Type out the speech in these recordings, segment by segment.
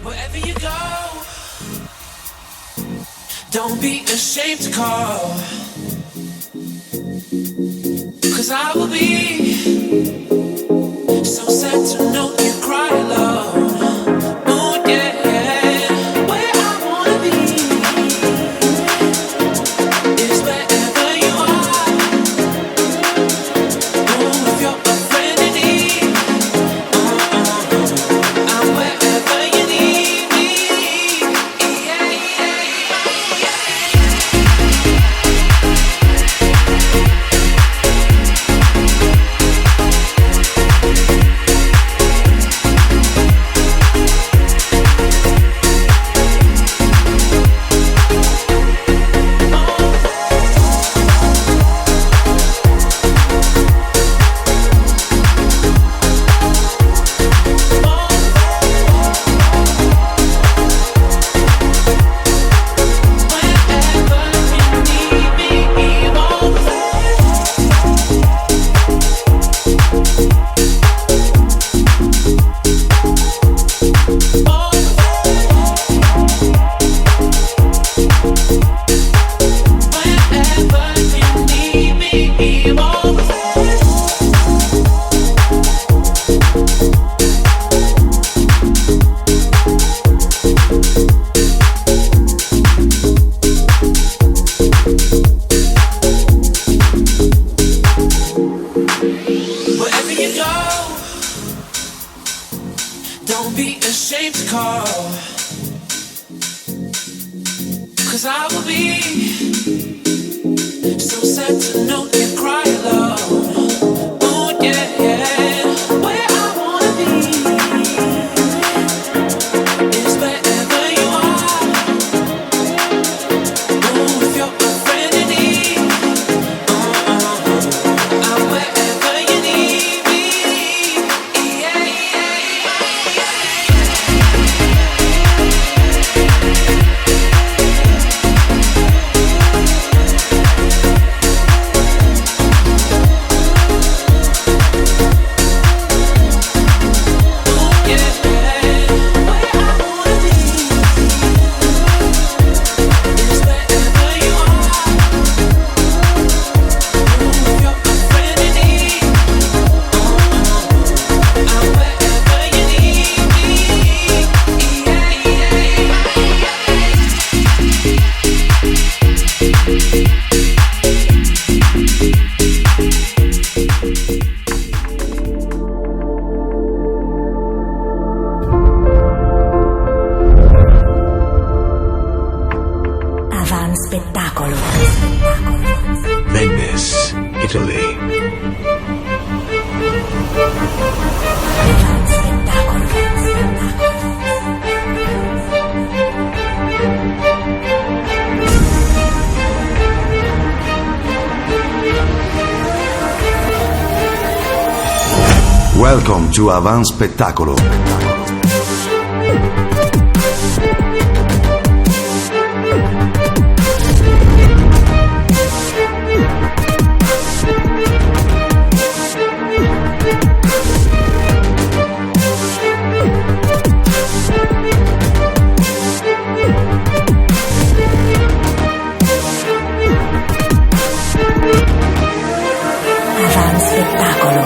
Wherever you go, don't be ashamed to call. 'Cause I will be so sad to know you cry alone. Oh yeah, where I wanna be is wherever you are. Oh, if you're a friend in need, I'm wherever you need me. Yeah, yeah, yeah. Wherever you go, don't be ashamed to call. 'Cause I will be so sad to know you cry alone. Oh yeah, yeah. Where I wanna be is wherever you are. Oh, if you're a friend in need, I'm wherever you need me. Yeah, yeah, Avant Spettacolo. Venice, Italy. Avant Spettacolo. Welcome to Avant Spettacolo. Avant Spettacolo.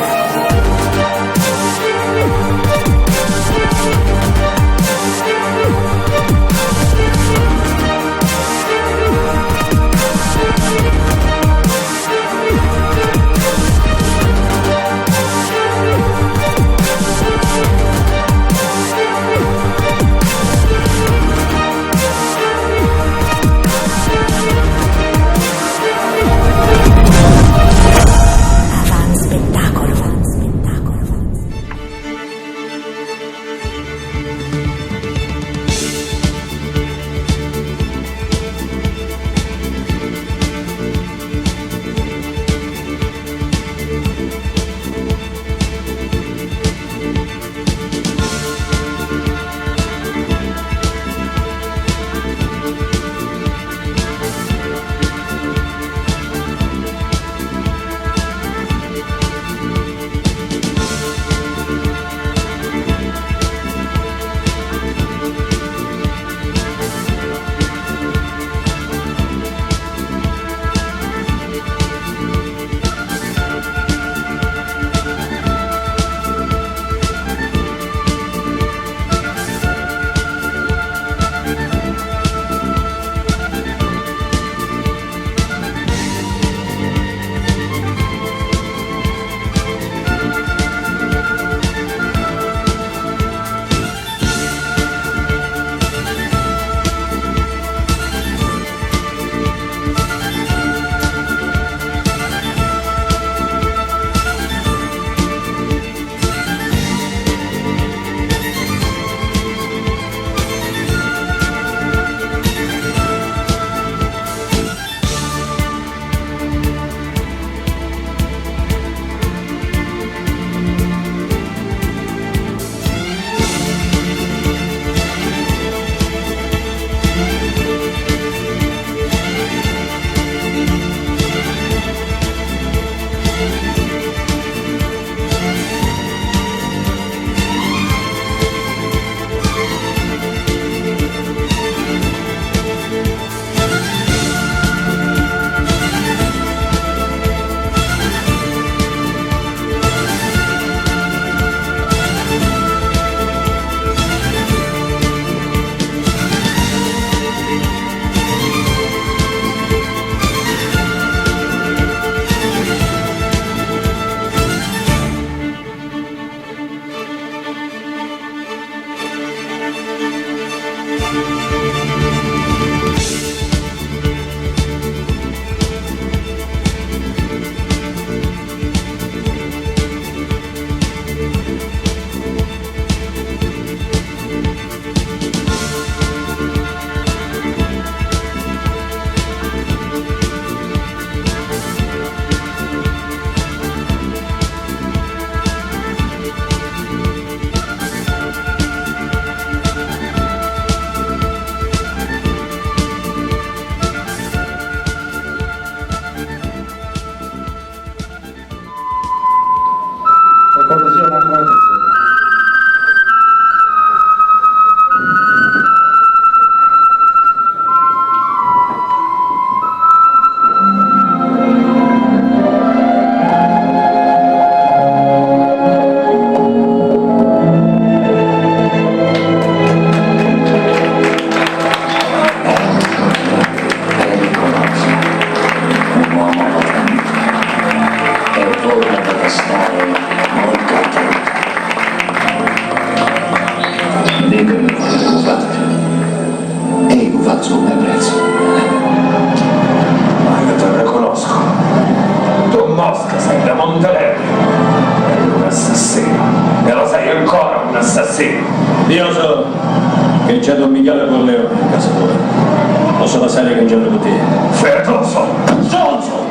sul mio prezzo. Ma io te lo riconosco. Tu Mosca sei da Montalegre. Sei un assassino. E lo sei ancora un assassino. Io so che c'è Don Michele Corleone in casa tua. Posso passare che un giorno con te. Ferdoso! Zonzo!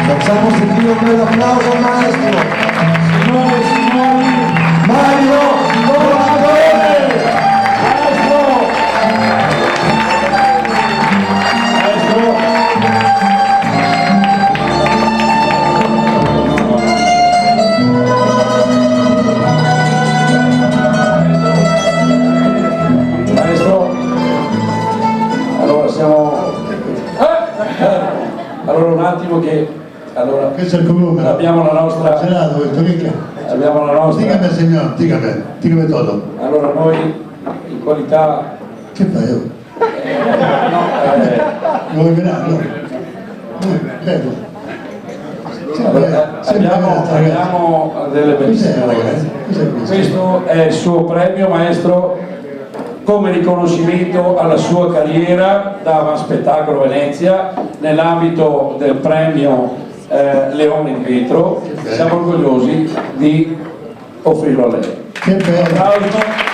Facciamo sentire un bel applauso al maestro. Signore e signori, Mario Coradone! Maestro, allora siamo... Allora un attimo che... Allora, Questo è il cognome. abbiamo la nostra... Gelato, questo che Abbiamo la nostra... Dígame, signor, dígame todo. Allora noi in qualità... Che fai? Oh? Vuoi venire? No. Prego. Allora, abbiamo delle bellissime ragazze. Questo è il suo premio, maestro, come riconoscimento alla sua carriera da Avan Spettacolo Venezia nell'ambito del premio Leone in Vetro. Siamo orgogliosi di offrirlo a lei. Che bello. Applauso.